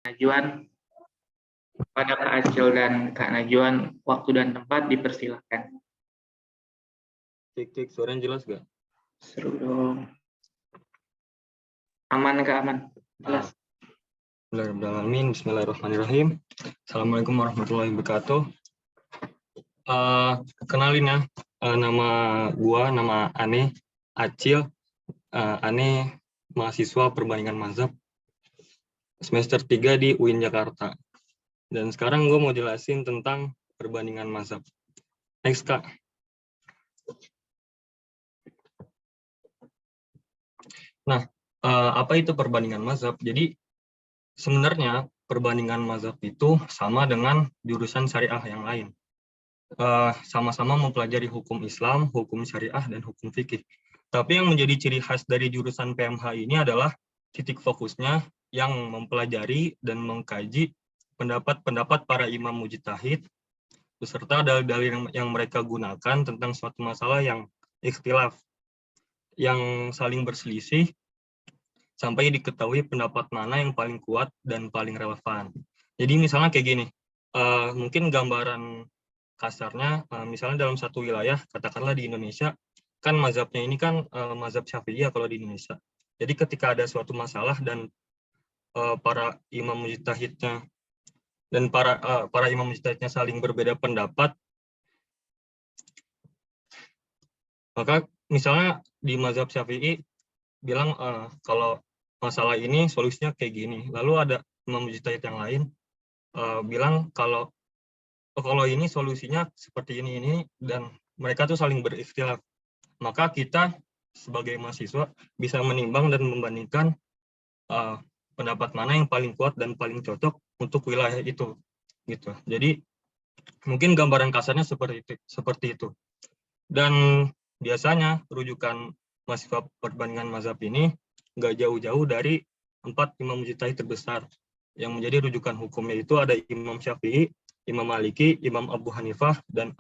Najwan, pada Kak Acil dan Kak Najwan, waktu dan tempat dipersilahkan. Cek, suaranya jelas gak? Seru dong. Aman Kak, aman. Jelas. Bismillahirrahmanirrahim. Assalamualaikum warahmatullahi wabarakatuh. Kenalin ya, nama Ane Acil. Ane mahasiswa perbandingan mazhab semester 3 di UIN Jakarta. Dan sekarang gue mau jelasin tentang perbandingan mazhab. Next, Kak. Nah, apa itu perbandingan mazhab? Jadi, sebenarnya perbandingan mazhab itu sama dengan jurusan syariah yang lain. Sama-sama mempelajari hukum Islam, hukum syariah, dan hukum fikih. Tapi yang menjadi ciri khas dari jurusan PMH ini adalah titik fokusnya yang mempelajari dan mengkaji pendapat-pendapat para imam mujtahid, beserta dalil-dalil yang mereka gunakan tentang suatu masalah yang ikhtilaf, yang saling berselisih, sampai diketahui pendapat mana yang paling kuat dan paling relevan. Jadi misalnya kayak gini, mungkin gambaran kasarnya, misalnya dalam satu wilayah, katakanlah di Indonesia, kan mazhabnya ini kan mazhab Syafi'i kalau di Indonesia. Jadi ketika ada suatu masalah dan para imam mujtahidnya dan para imam mujtahidnya saling berbeda pendapat, maka misalnya di mazhab Syafi'i bilang kalau masalah ini solusinya kayak gini. Lalu ada imam mujtahid yang lain bilang kalau ini solusinya seperti ini dan mereka tuh saling berikhtilaf. Maka kita sebagai mahasiswa bisa menimbang dan membandingkan pendapat mana yang paling kuat dan paling cocok untuk wilayah itu. Gitu. Jadi mungkin gambaran kasarnya seperti itu. Dan biasanya rujukan mahasiswa perbandingan mazhab ini nggak jauh-jauh dari 4 imam mujtahid terbesar yang menjadi rujukan hukumnya, itu ada Imam Syafi'i, Imam Maliki, Imam Abu Hanifah, dan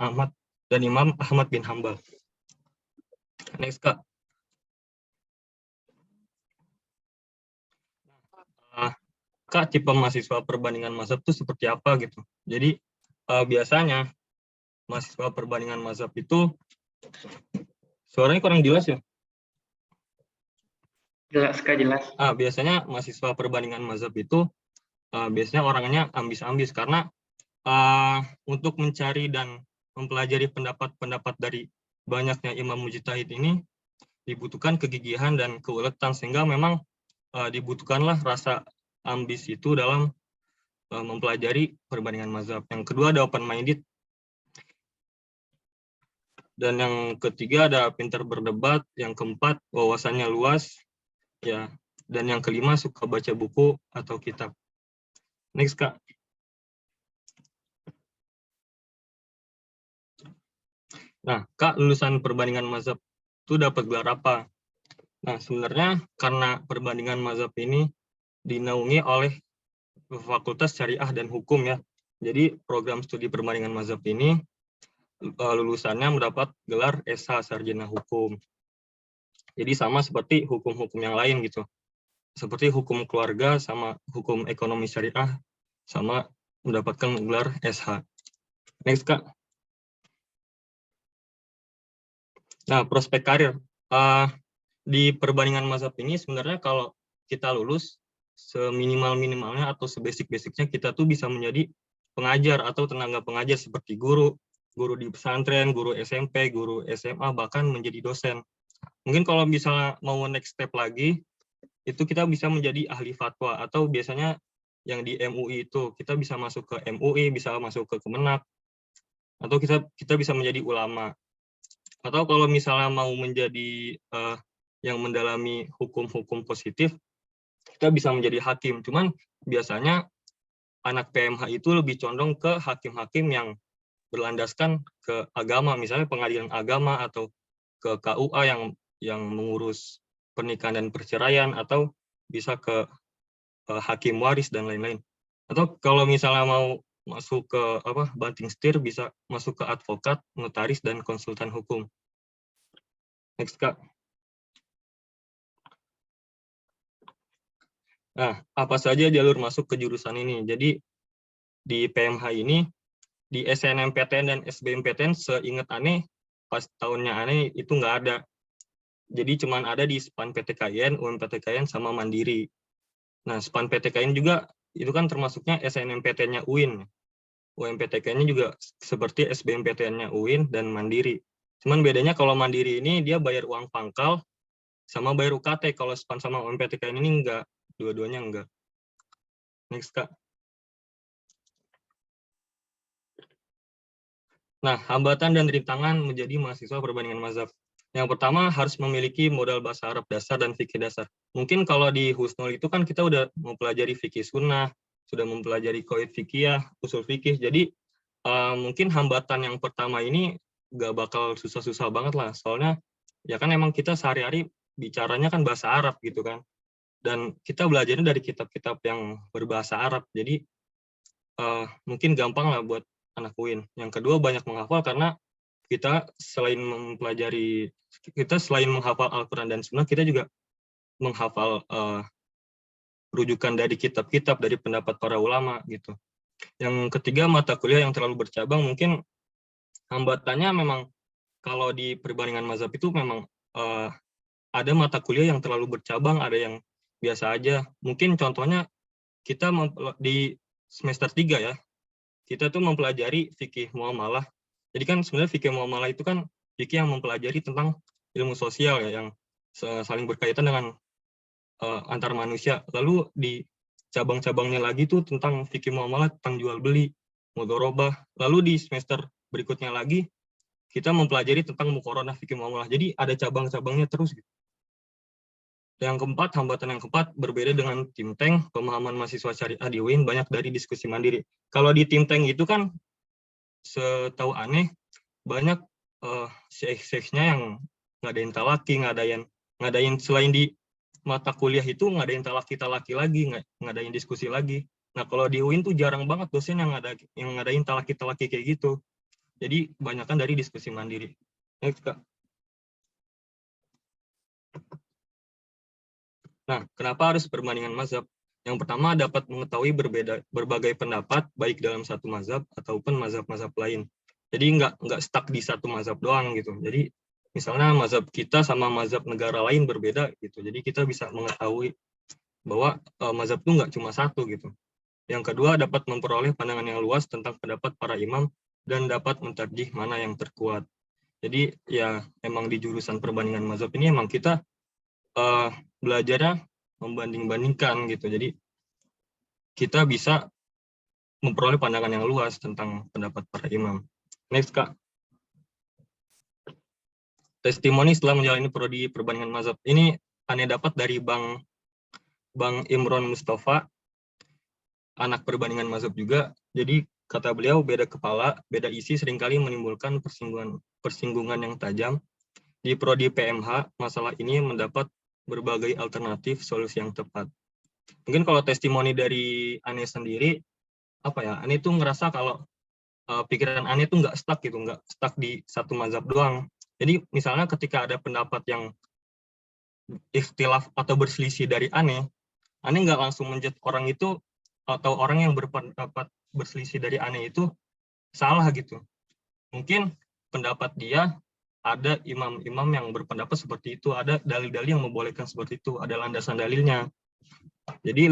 Imam Ahmad bin Hambal. Next, Kak. Kak, tipe mahasiswa perbandingan mazhab itu seperti apa gitu? Jadi biasanya mahasiswa perbandingan mazhab itu suaranya kurang jelas ya? Jelas Kak, jelas. Biasanya mahasiswa perbandingan mazhab itu biasanya orangnya ambis-ambis karena untuk mencari dan mempelajari pendapat-pendapat dari banyaknya imam mujtahid ini dibutuhkan kegigihan dan keuletan, sehingga memang dibutuhkanlah rasa ambis itu dalam mempelajari perbandingan mazhab. Yang kedua ada open-minded, dan yang ketiga ada pintar berdebat, yang keempat wawasannya luas, ya, dan yang kelima suka baca buku atau kitab. Next, Kak. Nah, Kak, lulusan perbandingan mazhab itu dapat gelar apa? Nah, sebenarnya karena perbandingan mazhab ini dinaungi oleh Fakultas Syariah dan Hukum ya. Jadi program studi perbandingan mazhab ini lulusannya mendapat gelar SH Sarjana Hukum. Jadi sama seperti hukum-hukum yang lain gitu. Seperti hukum keluarga sama hukum ekonomi syariah sama mendapatkan gelar SH. Next, Kak. Nah, prospek karir. Di perbandingan mazhab ini sebenarnya kalau kita lulus, seminimal-minimalnya atau sebasic-basicnya kita tuh bisa menjadi pengajar atau tenaga pengajar seperti guru di pesantren, guru SMP, guru SMA, bahkan menjadi dosen. Mungkin kalau misalnya mau next step lagi, itu kita bisa menjadi ahli fatwa, atau biasanya yang di MUI itu, kita bisa masuk ke MUI, bisa masuk ke Kemenak, atau kita bisa menjadi ulama. Atau kalau misalnya mau menjadi yang mendalami hukum-hukum positif, kita bisa menjadi hakim. Cuman biasanya anak PMH itu lebih condong ke hakim-hakim yang berlandaskan ke agama, misalnya pengadilan agama atau ke KUA yang mengurus pernikahan dan perceraian, atau bisa ke hakim waris dan lain-lain. Atau kalau misalnya mau masuk ke banting setir, bisa masuk ke advokat, notaris, dan konsultan hukum. Next, Kak. Nah, apa saja jalur masuk ke jurusan ini? Jadi di PMH ini, di SNMPTN dan SBMPTN seingat aneh, pas tahunnya aneh itu nggak ada. Jadi cuman ada di SPAN PTKIN, UMPTKIN, sama Mandiri. Nah, SPAN PTKIN juga itu kan termasuknya SNMPTN-nya UIN. UMPTKIN-nya juga seperti SBMPTN-nya UIN dan Mandiri. Cuman bedanya kalau Mandiri ini dia bayar uang pangkal sama bayar UKT. Kalau SPAN sama UMPTKIN ini enggak, dua-duanya enggak. Next, Kak. Nah, hambatan dan rintangan menjadi mahasiswa perbandingan mazhab. Yang pertama, harus memiliki modal bahasa Arab dasar dan fikih dasar. Mungkin kalau di Husnul itu kan kita udah mempelajari fikih sunnah, sudah mempelajari qawaid fikih, usul fikih. Jadi, mungkin hambatan yang pertama ini nggak bakal susah-susah banget lah. Soalnya, ya kan emang kita sehari-hari bicaranya kan bahasa Arab gitu kan. Dan kita belajarnya dari kitab-kitab yang berbahasa Arab. Jadi, mungkin gampang lah buat anak UIN. Yang kedua, banyak menghafal karena kita selain menghafal Al-Quran dan Sunnah, kita juga menghafal rujukan dari kitab-kitab, dari pendapat para ulama gitu. Yang ketiga, mata kuliah yang terlalu bercabang. Mungkin hambatannya memang kalau di perbandingan mazhab itu memang ada mata kuliah yang terlalu bercabang, ada yang biasa aja. Mungkin contohnya kita di semester 3 ya, kita tuh mempelajari fikih muamalah. Jadi kan sebenarnya fikih muamalah itu kan fikih yang mempelajari tentang ilmu sosial ya, yang saling berkaitan dengan antar manusia. Lalu di cabang-cabangnya lagi tuh tentang fikih muamalah, tentang jual beli, mudharabah. Lalu di semester berikutnya lagi kita mempelajari tentang muqaranah fikih muamalah. Jadi ada cabang-cabangnya terus gitu. Yang keempat, hambatan yang keempat, berbeda dengan Tim Tank, pemahaman mahasiswa syariah di UIN banyak dari diskusi mandiri. Kalau di Tim Tank itu kan, setahu aneh, banyak syekh-syekhnya yang ngadain talaki, ngadain selain di mata kuliah itu ngadain talaki lagi, ngadain diskusi lagi. Nah, kalau di UIN tuh jarang banget dosen yang ngadain talaki kayak gitu. Jadi, kebanyakan dari diskusi mandiri. Next, Kak. Nah, kenapa harus perbandingan mazhab? Yang pertama, dapat mengetahui berbagai pendapat, baik dalam satu mazhab ataupun mazhab-mazhab lain. Jadi nggak stuck di satu mazhab doang gitu. Jadi misalnya mazhab kita sama mazhab negara lain berbeda gitu. Jadi kita bisa mengetahui bahwa mazhab itu nggak cuma satu gitu. Yang kedua, dapat memperoleh pandangan yang luas tentang pendapat para imam dan dapat mentarjih mana yang terkuat. Jadi ya emang di jurusan perbandingan mazhab ini emang kita belajarnya membanding-bandingkan gitu. Jadi kita bisa memperoleh pandangan yang luas tentang pendapat para imam. Next, Kak. Testimoni setelah menjalani prodi perbandingan mazhab. Ini Ane dapat dari Bang Imron Mustafa, anak perbandingan mazhab juga. Jadi kata beliau, beda kepala, beda isi seringkali menimbulkan persinggungan yang tajam. Di prodi PMH, masalah ini mendapat berbagai alternatif solusi yang tepat. Mungkin kalau testimoni dari Ane sendiri, apa ya, Ane tuh ngerasa kalau pikiran Ane tuh nggak stuck gitu, nggak stuck di satu mazhab doang. Jadi misalnya ketika ada pendapat yang ikhtilaf atau berselisih dari Ane nggak langsung menjudge orang itu atau orang yang berpendapat berselisih dari Ane itu salah gitu. Mungkin pendapat dia ada imam-imam yang berpendapat seperti itu, ada dalil-dalil yang membolehkan seperti itu, ada landasan dalilnya. Jadi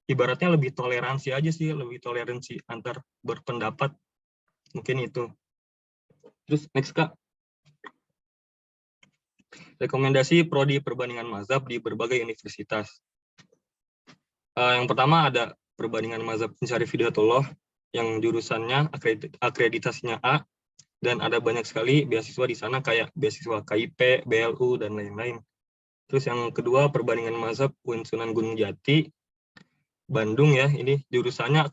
ibaratnya lebih toleransi aja sih, lebih toleransi antar berpendapat. Mungkin itu. Terus next, Kak. Rekomendasi prodi perbandingan mazhab di berbagai universitas. Yang pertama ada perbandingan mazhab Syarif Hidayatullah yang jurusannya akreditasinya A, dan ada banyak sekali beasiswa di sana kayak beasiswa KIP, BLU, dan lain-lain. Terus yang kedua, perbandingan mazhab UIN Sunan Gunung Jati, Bandung ya, ini jurusannya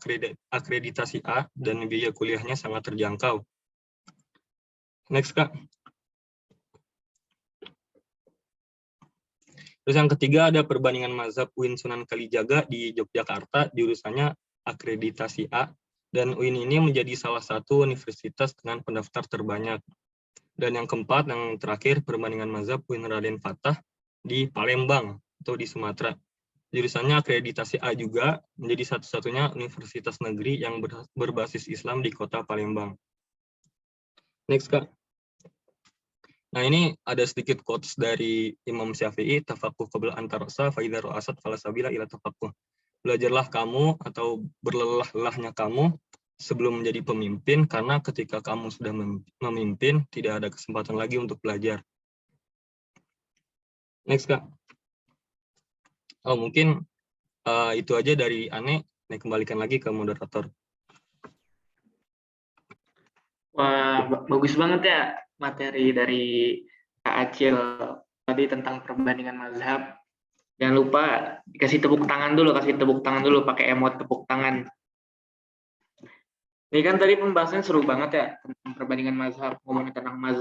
akreditasi A dan biaya kuliahnya sangat terjangkau. Next, Kak. Terus yang ketiga ada perbandingan mazhab UIN Sunan Kalijaga di Yogyakarta, jurusannya akreditasi A, dan UIN ini menjadi salah satu universitas dengan pendaftar terbanyak. Dan yang keempat, yang terakhir, perbandingan mazhab UIN Raden Fatah di Palembang atau di Sumatera. jurusannya akreditasi A juga, menjadi satu-satunya universitas negeri yang berbasis Islam di kota Palembang. Next, Kak. Nah, ini ada sedikit quotes dari Imam Syafi'i, tafaqquh qabla an tarasa fa idza ra'asat fala sabila ila tafaqquh. Belajarlah kamu atau berlelah-lelahnya kamu sebelum menjadi pemimpin, karena ketika kamu sudah memimpin, tidak ada kesempatan lagi untuk belajar. Next, Kak. Oh, mungkin itu aja dari Ane. Saya kembalikan lagi ke moderator. Wah, bagus banget ya materi dari Kak Acil tadi tentang perbandingan mazhab. Jangan lupa kasih tepuk tangan dulu pakai emot tepuk tangan. Ini kan tadi pembahasannya seru banget ya tentang perbandingan mazhab, ngomongin tentang mazhab.